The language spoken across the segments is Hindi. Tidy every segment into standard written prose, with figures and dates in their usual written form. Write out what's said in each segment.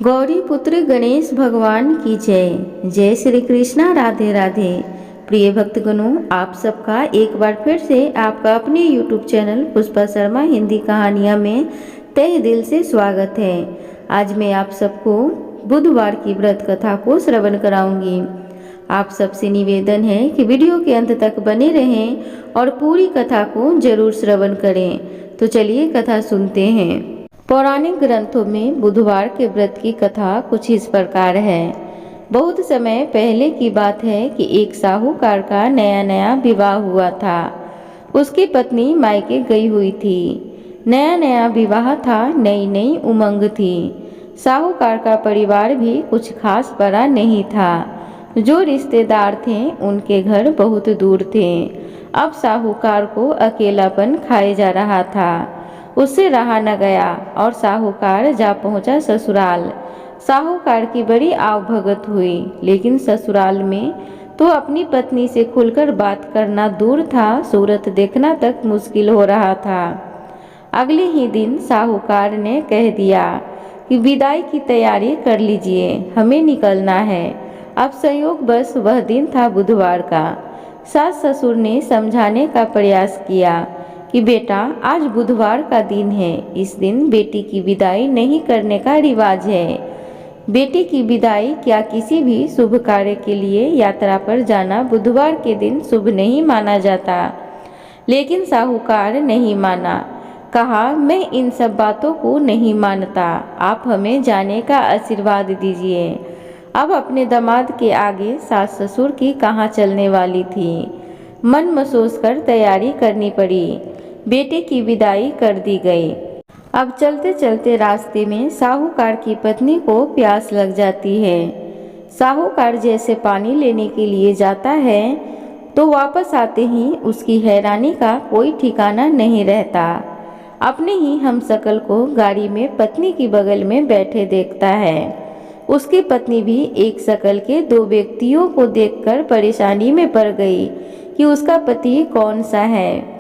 गौरी पुत्र गणेश भगवान की जय। जय श्री कृष्णा, राधे राधे। प्रिय भक्तगणों, आप सबका एक बार फिर से आपका अपने YouTube चैनल पुष्पा शर्मा हिंदी कहानियाँ में तहे दिल से स्वागत है। आज मैं आप सबको बुधवार की व्रत कथा को श्रवण कराऊंगी। आप सबसे निवेदन है कि वीडियो के अंत तक बने रहें और पूरी कथा को जरूर श्रवण करें। तो चलिए कथा सुनते हैं। पौराणिक ग्रंथों में बुधवार के व्रत की कथा कुछ इस प्रकार है। बहुत समय पहले की बात है कि एक साहूकार का नया नया विवाह हुआ था। उसकी पत्नी मायके गई हुई थी। नया नया विवाह था, नई नई उमंग थी। साहूकार का परिवार भी कुछ खास बड़ा नहीं था। जो रिश्तेदार थे उनके घर बहुत दूर थे। अब साहूकार को अकेलापन खाए जा रहा था। उससे रहा न गया और साहूकार जा पहुंचा ससुराल। साहूकार की बड़ी आवभगत हुई, लेकिन ससुराल में तो अपनी पत्नी से खुलकर बात करना दूर था, सूरत देखना तक मुश्किल हो रहा था। अगले ही दिन साहूकार ने कह दिया कि विदाई की तैयारी कर लीजिए, हमें निकलना है। अब संयोग बस वह दिन था बुधवार का। सास ससुर ने समझाने का प्रयास किया कि बेटा, आज बुधवार का दिन है, इस दिन बेटी की विदाई नहीं करने का रिवाज है। बेटी की विदाई क्या किसी भी शुभ कार्य के लिए यात्रा पर जाना बुधवार के दिन शुभ नहीं माना जाता। लेकिन साहूकार नहीं माना। कहा, मैं इन सब बातों को नहीं मानता, आप हमें जाने का आशीर्वाद दीजिए। अब अपने दामाद के आगे सास ससुर की कहाँ चलने वाली थी। मन महसूस कर तैयारी करनी पड़ी। बेटे की विदाई कर दी गई। अब चलते चलते रास्ते में साहूकार की पत्नी को प्यास लग जाती है। साहूकार जैसे पानी लेने के लिए जाता है तो वापस आते ही उसकी हैरानी का कोई ठिकाना नहीं रहता। अपने ही हमशक्ल को गाड़ी में पत्नी की बगल में बैठे देखता है। उसकी पत्नी भी एक शकल के दो व्यक्तियों को देखकर परेशानी में पड़ गई कि उसका पति कौन सा है।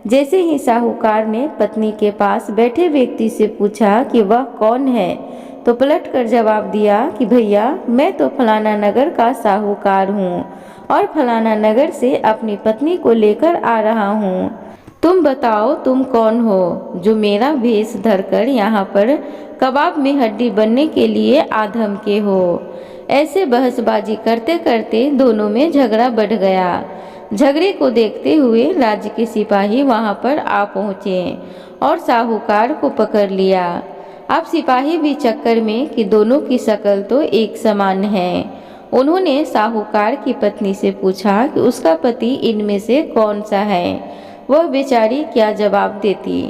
जैसे ही साहूकार ने पत्नी के पास बैठे व्यक्ति से पूछा कि वह कौन है, तो पलट कर जवाब दिया कि भैया, मैं तो फलाना नगर का साहूकार हूँ और फलाना नगर से अपनी पत्नी को लेकर आ रहा हूँ। तुम बताओ, तुम कौन हो जो मेरा भेष धरकर यहाँ पर कबाब में हड्डी बनने के लिए आधम के हो। ऐसे बहसबाजी करते करते दोनों में झगड़ा बढ़ गया। झगड़े को देखते हुए राज्य के सिपाही वहां पर आ पहुंचे और साहूकार को पकड़ लिया। अब सिपाही भी चक्कर में कि दोनों की शक्ल तो एक समान है। उन्होंने साहूकार की पत्नी से पूछा कि उसका पति इनमें से कौन सा है। वह बेचारी क्या जवाब देती।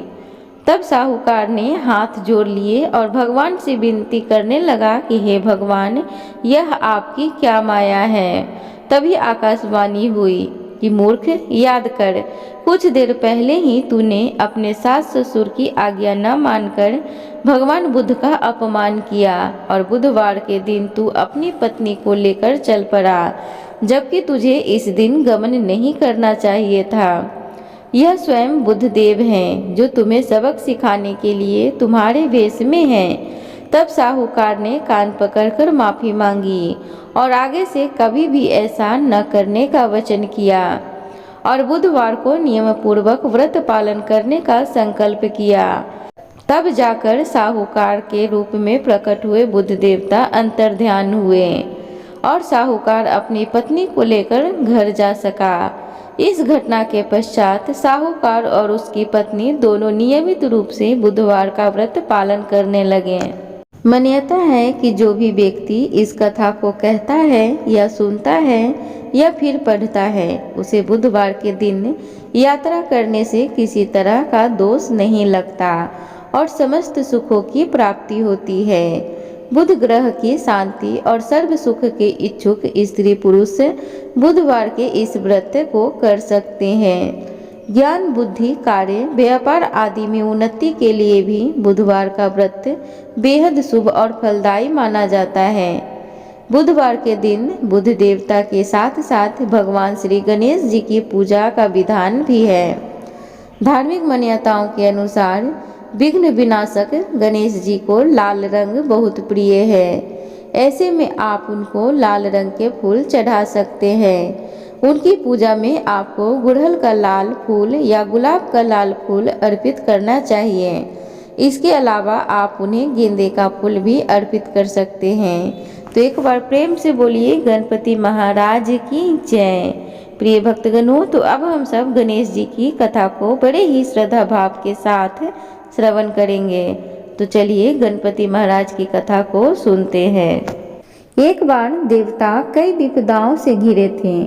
तब साहूकार ने हाथ जोड़ लिए और भगवान से विनती करने लगा कि हे भगवान, यह आपकी क्या माया है। तभी आकाशवाणी हुई कि मूर्ख, याद कर, कुछ देर पहले ही तूने अपने सास ससुर की आज्ञा न मानकर भगवान बुद्ध का अपमान किया और बुधवार के दिन तू अपनी पत्नी को लेकर चल पड़ा, जबकि तुझे इस दिन गमन नहीं करना चाहिए था। यह स्वयं बुद्ध देव हैं जो तुम्हें सबक सिखाने के लिए तुम्हारे वेश में हैं। तब साहूकार ने कान पकड़कर माफी मांगी और आगे से कभी भी ऐसा न करने का वचन किया और बुधवार को नियम पूर्वक व्रत पालन करने का संकल्प किया। तब जाकर साहूकार के रूप में प्रकट हुए बुद्ध देवता अंतर्ध्यान हुए और साहूकार अपनी पत्नी को लेकर घर जा सका। इस घटना के पश्चात साहूकार और उसकी पत्नी दोनों नियमित रूप से बुधवार का व्रत पालन करने लगे। मान्यता है कि जो भी व्यक्ति इस कथा को कहता है या सुनता है या फिर पढ़ता है, उसे बुधवार के दिन यात्रा करने से किसी तरह का दोष नहीं लगता और समस्त सुखों की प्राप्ति होती है। बुध ग्रह की शांति और सर्व सुख के इच्छुक स्त्री पुरुष बुधवार के इस व्रत को कर सकते हैं। ज्ञान, बुद्धि, कार्य, व्यापार आदि में उन्नति के लिए भी बुधवार का व्रत बेहद शुभ और फलदायी माना जाता है। बुधवार के दिन बुध देवता के साथ साथ भगवान श्री गणेश जी की पूजा का विधान भी है। धार्मिक मान्यताओं के अनुसार विघ्न विनाशक गणेश जी को लाल रंग बहुत प्रिय है। ऐसे में आप उनको लाल रंग के फूल चढ़ा सकते हैं। उनकी पूजा में आपको गुड़हल का लाल फूल या गुलाब का लाल फूल अर्पित करना चाहिए। इसके अलावा आप उन्हें गेंदे का फूल भी अर्पित कर सकते हैं। तो एक बार प्रेम से बोलिए गणपति महाराज की जय। प्रिय भक्तगणों, तो अब हम सब गणेश जी की कथा को बड़े ही श्रद्धा भाव के साथ श्रवण करेंगे। तो चलिए गणपति महाराज की कथा को सुनते हैं। एक बार देवता कई विपदाओं से घिरे थे।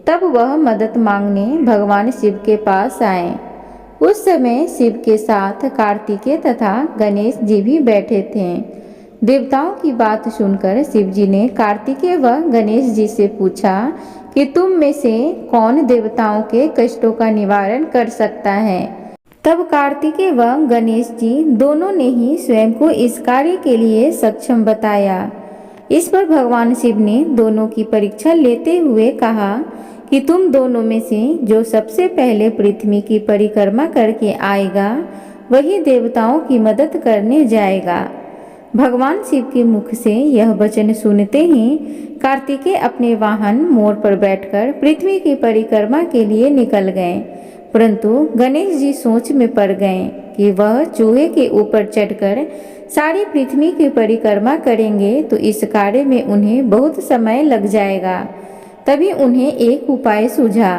तब वह मदद मांगने भगवान शिव के पास आए। उस समय शिव के साथ कार्तिकेय तथा गणेश जी भी बैठे थे। देवताओं की बात सुनकर शिव जी ने कार्तिकेय व गणेश जी से पूछा कि तुम में से कौन देवताओं के कष्टों का निवारण कर सकता है। तब कार्तिकेय व गणेश जी दोनों ने ही स्वयं को इस कार्य के लिए सक्षम बताया। इस पर भगवान शिव ने दोनों की परीक्षा लेते हुए कहा कि तुम दोनों में से जो सबसे पहले पृथ्वी की परिक्रमा करके आएगा वही देवताओं की मदद करने जाएगा। भगवान शिव के मुख से यह वचन सुनते ही कार्तिकेय अपने वाहन मोर पर बैठकर पृथ्वी की परिक्रमा के लिए निकल गए। परंतु गणेश जी सोच में पड़ गए कि वह चूहे के ऊपर चढ़कर सारी पृथ्वी की परिक्रमा करेंगे तो इस कार्य में उन्हें बहुत समय लग जाएगा। तभी उन्हें एक उपाय सूझा।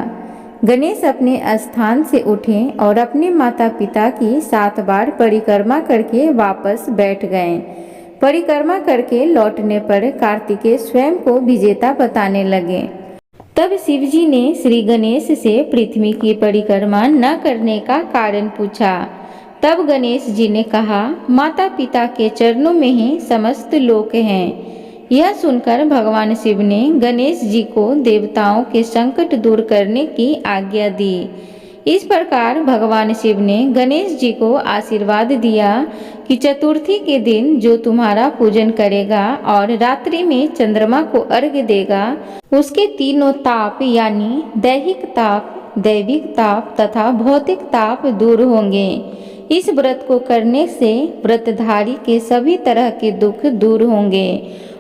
गणेश अपने स्थान से उठे और अपने माता पिता की 7 बार परिक्रमा करके वापस बैठ गए। परिक्रमा करके लौटने पर कार्तिकेय स्वयं को विजेता बताने लगे। तब शिव जी ने श्री गणेश से पृथ्वी की परिक्रमा न करने का कारण पूछा। तब गणेश जी ने कहा, माता पिता के चरणों में ही समस्त लोक हैं। यह सुनकर भगवान शिव ने गणेश जी को देवताओं के संकट दूर करने की आज्ञा दी। इस प्रकार भगवान शिव ने गणेश जी को आशीर्वाद दिया कि चतुर्थी के दिन जो तुम्हारा पूजन करेगा और रात्रि में चंद्रमा को अर्घ्य देगा उसके तीनों ताप यानी दैहिक ताप, दैविक ताप तथा भौतिक ताप दूर होंगे। इस व्रत को करने से व्रतधारी के सभी तरह के दुख दूर होंगे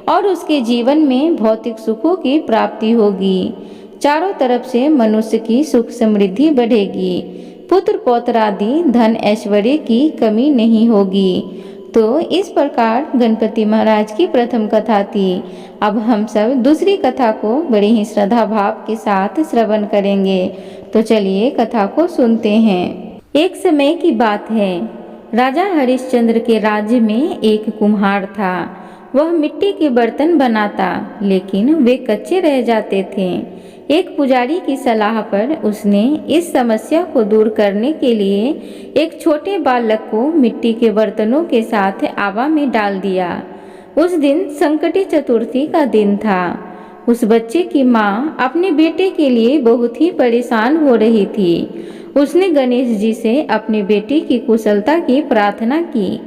और उसके जीवन में भौतिक सुखों की प्राप्ति होगी। चारों तरफ से मनुष्य की सुख समृद्धि बढ़ेगी। पुत्र पौत्र आदि धन ऐश्वर्य की कमी नहीं होगी। तो इस प्रकार गणपति महाराज की प्रथम कथा थी। अब हम सब दूसरी कथा को बड़े ही श्रद्धा भाव के साथ श्रवण करेंगे। तो चलिए कथा को सुनते हैं। एक समय की बात है, राजा हरिश्चंद्र के राज्य में एक कुम्हार था। वह मिट्टी के बर्तन बनाता, लेकिन वे कच्चे रह जाते थे। एक पुजारी की सलाह पर उसने इस समस्या को दूर करने के लिए एक छोटे बालक को मिट्टी के बर्तनों के साथ आवा में डाल दिया। उस दिन संकटी चतुर्थी का दिन था। उस बच्चे की माँ अपने बेटे के लिए बहुत ही परेशान हो रही थी। उसने गणेश जी से अपने बेटे की कुशलता की प्रार्थना की।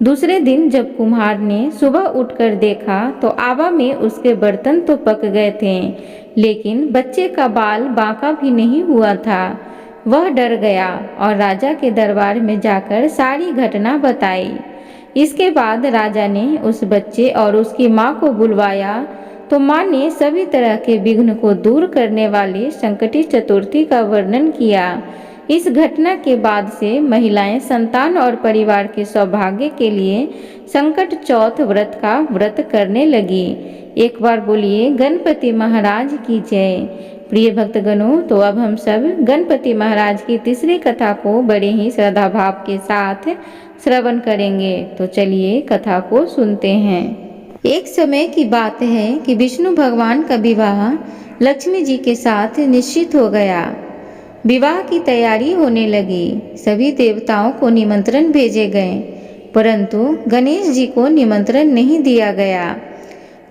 दूसरे दिन जब कुम्हार ने सुबह उठकर देखा तो आवा में उसके बर्तन तो पक गए थे, लेकिन बच्चे का बाल बांका भी नहीं हुआ था। वह डर गया और राजा के दरबार में जाकर सारी घटना बताई। इसके बाद राजा ने उस बच्चे और उसकी माँ को बुलवाया तो माँ ने सभी तरह के विघ्न को दूर करने वाली संकटी चतुर्थी का वर्णन किया। इस घटना के बाद से महिलाएं संतान और परिवार के सौभाग्य के लिए संकट चौथ व्रत का व्रत करने लगी। एक बार बोलिए गणपति महाराज की जय। प्रिय भक्तगणों, तो अब हम सब गणपति महाराज की तीसरी कथा को बड़े ही श्रद्धा भाव के साथ श्रवण करेंगे। तो चलिए कथा को सुनते हैं। एक समय की बात है कि विष्णु भगवान का विवाह लक्ष्मी जी के साथ निश्चित हो गया। विवाह की तैयारी होने लगी। सभी देवताओं को निमंत्रण भेजे गए, परंतु गणेश जी को निमंत्रण नहीं दिया गया।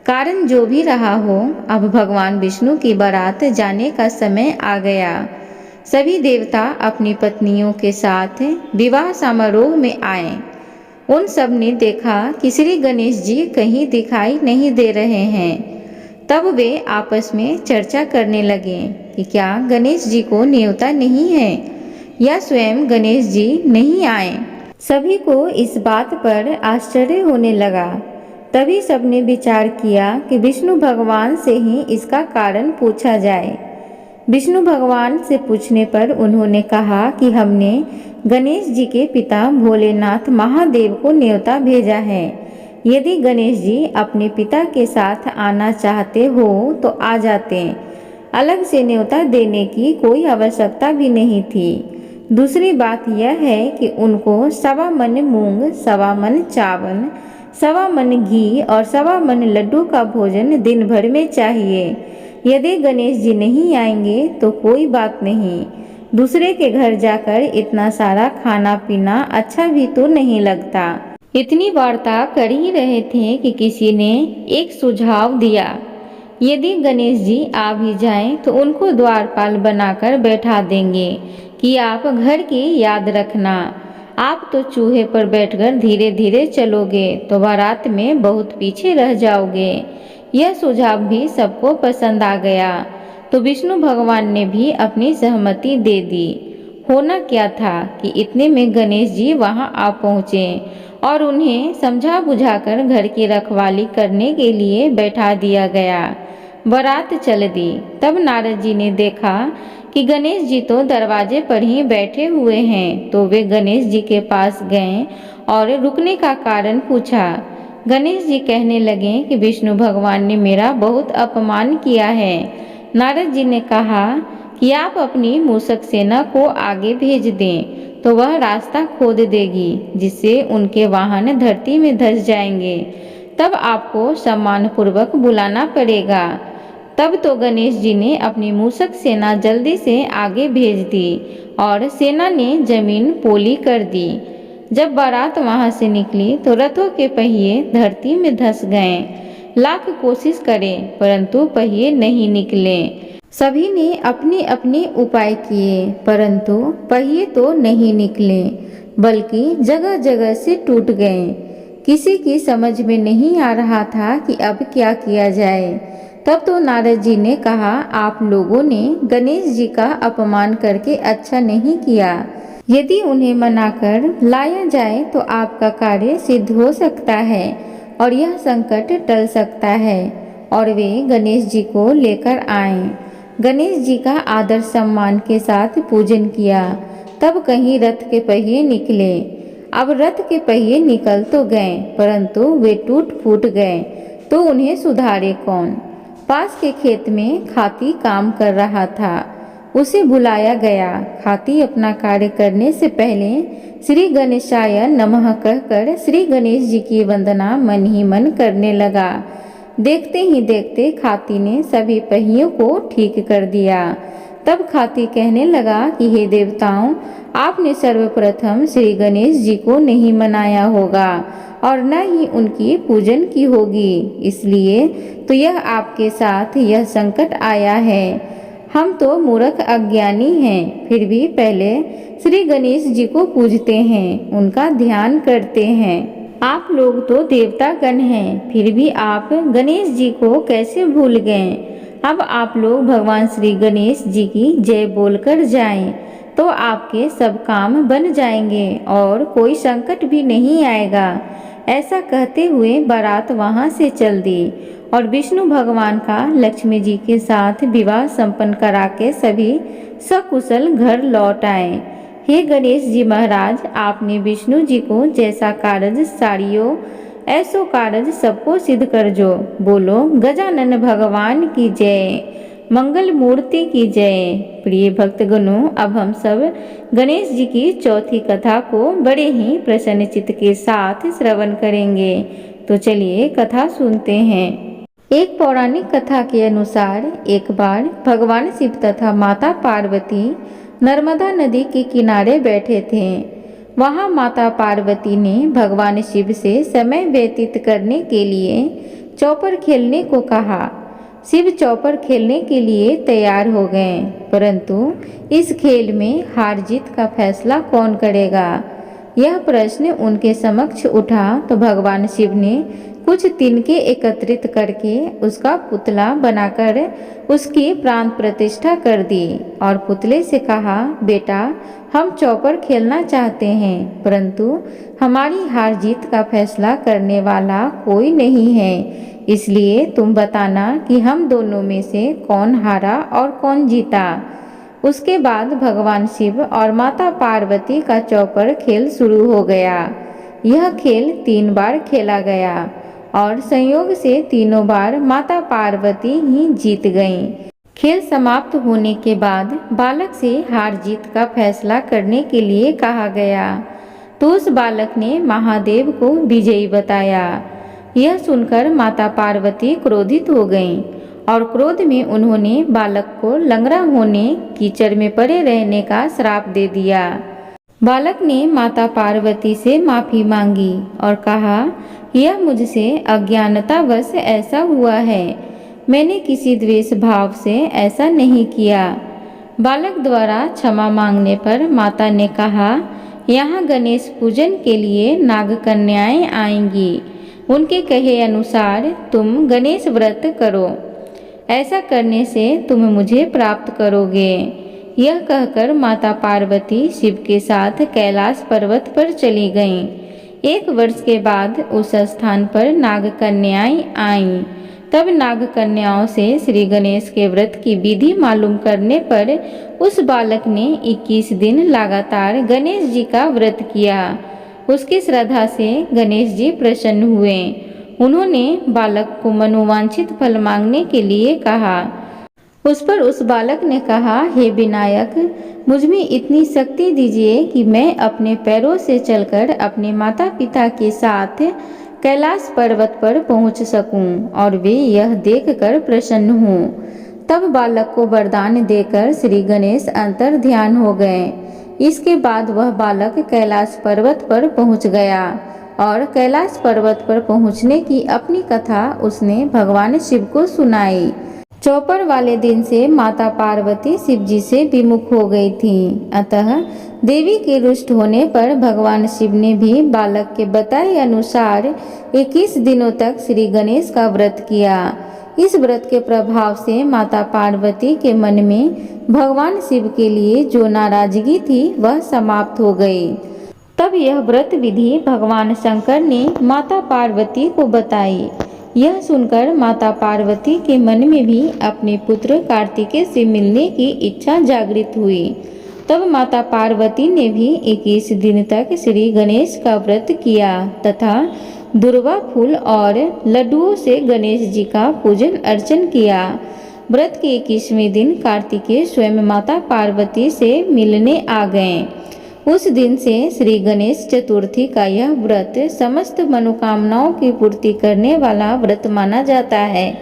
कारण जो भी रहा हो, अब भगवान विष्णु की बारात जाने का समय आ गया। सभी देवता अपनी पत्नियों के साथ विवाह समारोह में आए। उन सब ने देखा कि श्री गणेश जी कहीं दिखाई नहीं दे रहे हैं। तब वे आपस में चर्चा करने लगे कि क्या गणेश जी को न्योता नहीं है या स्वयं गणेश जी नहीं आए। सभी को इस बात पर आश्चर्य होने लगा। तभी सबने विचार किया कि विष्णु भगवान से ही इसका कारण पूछा जाए। विष्णु भगवान से पूछने पर उन्होंने कहा कि हमने गणेश जी के पिता भोलेनाथ महादेव को न्योता भेजा है। यदि गणेश जी अपने पिता के साथ आना चाहते हो तो आ जाते। अलग से न्योता देने की कोई आवश्यकता भी नहीं थी। दूसरी बात यह है कि उनको 1.25 मन मूंग, 1.25 मन चावल, 1.25 मन घी और 1.25 मन लड्डू का भोजन दिन भर में चाहिए। यदि गणेश जी नहीं आएंगे तो कोई बात नहीं, दूसरे के घर जाकर इतना सारा खाना पीना अच्छा भी तो नहीं लगता। इतनी वार्ता कर ही रहे थे कि किसी ने एक सुझाव दिया। यदि गणेश जी आ भी जाएं तो उनको द्वारपाल बनाकर बैठा देंगे कि आप घर की याद रखना। आप तो चूहे पर बैठकर धीरे धीरे चलोगे तो बारात में बहुत पीछे रह जाओगे। यह सुझाव भी सबको पसंद आ गया तो विष्णु भगवान ने भी अपनी सहमति दे दी। होना क्या था कि इतने में गणेश जी वहां आ पहुँचे और उन्हें समझा बुझाकर घर की रखवाली करने के लिए बैठा दिया गया। बारात चल दी। तब नारद जी ने देखा कि गणेश जी तो दरवाजे पर ही बैठे हुए हैं, तो वे गणेश जी के पास गए और रुकने का कारण पूछा। गणेश जी कहने लगे कि विष्णु भगवान ने मेरा बहुत अपमान किया है। नारद जी ने कहा कि आप अपनी मूषक सेना को आगे भेज दें तो वह रास्ता खोद देगी, जिससे उनके वाहन धरती में धंस जाएंगे। तब आपको सम्मानपूर्वक बुलाना पड़ेगा। तब तो गणेश जी ने अपनी मूषक सेना जल्दी से आगे भेज दी और सेना ने जमीन पोली कर दी। जब बारात वहां से निकली तो रथों के पहिए धरती में धंस गए। लाख कोशिश करें परंतु पहिए नहीं निकले। सभी ने अपने अपने उपाय किए परंतु पहिए तो नहीं निकले, बल्कि जगह जगह से टूट गए। किसी की समझ में नहीं आ रहा था कि अब क्या किया जाए। तब तो नारद जी ने कहा, आप लोगों ने गणेश जी का अपमान करके अच्छा नहीं किया। यदि उन्हें मनाकर लाया जाए तो आपका कार्य सिद्ध हो सकता है और यह संकट टल सकता है। और वे गणेश जी को लेकर आए। गणेश जी का आदर सम्मान के साथ पूजन किया। तब कहीं रथ के पहिए निकले। अब रथ के पहिए निकल तो गए परंतु वे टूट फूट गए, तो उन्हें सुधारे कौन। पास के खेत में खाती काम कर रहा था। उसे बुलाया गया। खाती अपना कार्य करने से पहले श्री गणेशाय नमः कहकर श्री गणेश जी की वंदना मन ही मन करने लगा। देखते ही देखते खाती ने सभी पहियों को ठीक कर दिया। तब खाती कहने लगा कि हे देवताओं, आपने सर्वप्रथम श्री गणेश जी को नहीं मनाया होगा और न ही उनकी पूजन की होगी, इसलिए तो यह आपके साथ यह संकट आया है। हम तो मूर्ख अज्ञानी हैं, फिर भी पहले श्री गणेश जी को पूजते हैं, उनका ध्यान करते हैं। आप लोग तो देवता गण हैं, फिर भी आप गणेश जी को कैसे भूल गए। अब आप लोग भगवान श्री गणेश जी की जय बोलकर जाएं, तो आपके सब काम बन जाएंगे और कोई संकट भी नहीं आएगा। ऐसा कहते हुए बारात वहां से चल दी और विष्णु भगवान का लक्ष्मी जी के साथ विवाह संपन्न करा के सभी सकुशल घर लौट आए। हे गणेश जी महाराज, आपने विष्णु जी को जैसा कारज साड़ियो ऐसो कारज सबको सिद्ध कर जो। बोलो गजानन भगवान की जय, मंगल मूर्ति की जय। प्रिय भक्तगणों, अब हम सब गणेश जी की चौथी कथा को बड़े ही प्रसन्न चित्त के साथ श्रवण करेंगे। तो चलिए कथा सुनते हैं। एक पौराणिक कथा के अनुसार एक बार भगवान शिव तथा माता पार्वती नर्मदा नदी के किनारे बैठे थे। वहां माता पार्वती ने भगवान शिव से समय व्यतीत करने के लिए चौपर खेलने को कहा। शिव चौपर खेलने के लिए तैयार हो गए, परंतु इस खेल में हार जीत का फैसला कौन करेगा, यह प्रश्न उनके समक्ष उठा तो भगवान शिव ने कुछ तिनके एकत्रित करके उसका पुतला बनाकर उसकी प्राण प्रतिष्ठा कर दी और पुतले से कहा, बेटा हम चौपर खेलना चाहते हैं, परंतु हमारी हार जीत का फैसला करने वाला कोई नहीं है, इसलिए तुम बताना कि हम दोनों में से कौन हारा और कौन जीता। उसके बाद भगवान शिव और माता पार्वती का चौपर खेल शुरू हो गया। यह खेल 3 बार खेला गया और संयोग से तीनों बार माता पार्वती ही जीत गईं। खेल समाप्त होने के बाद बालक से हार जीत का फैसला करने के लिए कहा गया, तो उस बालक ने महादेव को विजयी बताया। यह सुनकर माता पार्वती क्रोधित हो गईं और क्रोध में उन्होंने बालक को लंगड़ा होने, कीचड़ में पड़े रहने का श्राप दे दिया। बालक ने माता पार्वती से माफी मांगी और कहा, यह मुझसे अज्ञानतावश ऐसा हुआ है, मैंने किसी द्वेष भाव से ऐसा नहीं किया। बालक द्वारा क्षमा मांगने पर माता ने कहा, यहाँ गणेश पूजन के लिए नाग कन्याएं आएंगी, उनके कहे अनुसार तुम गणेश व्रत करो, ऐसा करने से तुम मुझे प्राप्त करोगे। यह कहकर माता पार्वती शिव के साथ कैलाश पर्वत पर चली गईं। 1 वर्ष के बाद उस स्थान पर नाग कन्याएं आईं। तब नाग कन्याओं से श्री गणेश के व्रत की विधि मालूम करने पर उस बालक ने 21 दिन लगातार गणेश जी का व्रत किया। उसकी श्रद्धा से गणेश जी प्रसन्न हुए। उन्होंने बालक को मनोवांछित फल मांगने के लिए कहा। उस पर उस बालक ने कहा, हे विनायक, मुझ में इतनी शक्ति दीजिए कि मैं अपने पैरों से चलकर अपने माता पिता के साथ कैलाश पर्वत पर पहुंच सकूं और वे यह देखकर प्रसन्न हों। तब बालक को वरदान देकर श्री गणेश अंतर ध्यान हो गए। इसके बाद वह बालक कैलाश पर्वत पर पहुंच गया और कैलाश पर्वत पर पहुंचने की अपनी कथा उसने भगवान शिव को सुनाई। चौपर वाले दिन से माता पार्वती शिव जी से विमुख हो गई थीं। अतः देवी के रुष्ट होने पर भगवान शिव ने भी बालक के बताए अनुसार 21 दिनों तक श्री गणेश का व्रत किया। इस व्रत के प्रभाव से माता पार्वती के मन में भगवान शिव के लिए जो नाराजगी थी वह समाप्त हो गई। तब यह व्रत विधि भगवान शंकर ने माता पार्वती को बताई। यह सुनकर माता पार्वती के मन में भी अपने पुत्र कार्तिकेय से मिलने की इच्छा जागृत हुई। तब माता पार्वती ने भी 21 दिन तक श्री गणेश का व्रत किया तथा दुर्वा फूल और लड्डुओं से गणेश जी का पूजन अर्चन किया। व्रत के 21वें दिन कार्तिकेय स्वयं माता पार्वती से मिलने आ गए। उस दिन से श्री गणेश चतुर्थी का यह व्रत समस्त मनोकामनाओं की पूर्ति करने वाला व्रत माना जाता है।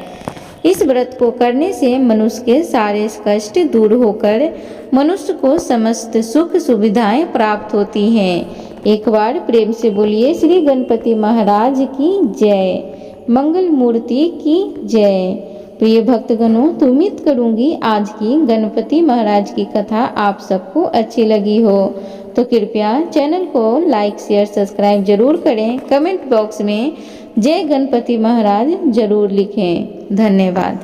इस व्रत को करने से मनुष्य के सारे कष्ट दूर होकर मनुष्य को समस्त सुख सुविधाएं प्राप्त होती हैं। एक बार प्रेम से बोलिए श्री गणपति महाराज की जय, मंगल मूर्ति की जय। प्रिय भक्तगणों, तो उम्मीद करूंगी आज की गणपति महाराज की कथा आप सबको अच्छी लगी हो, तो कृपया चैनल को लाइक शेयर सब्सक्राइब जरूर करें। कमेंट बॉक्स में जय गणपति महाराज जरूर लिखें। धन्यवाद।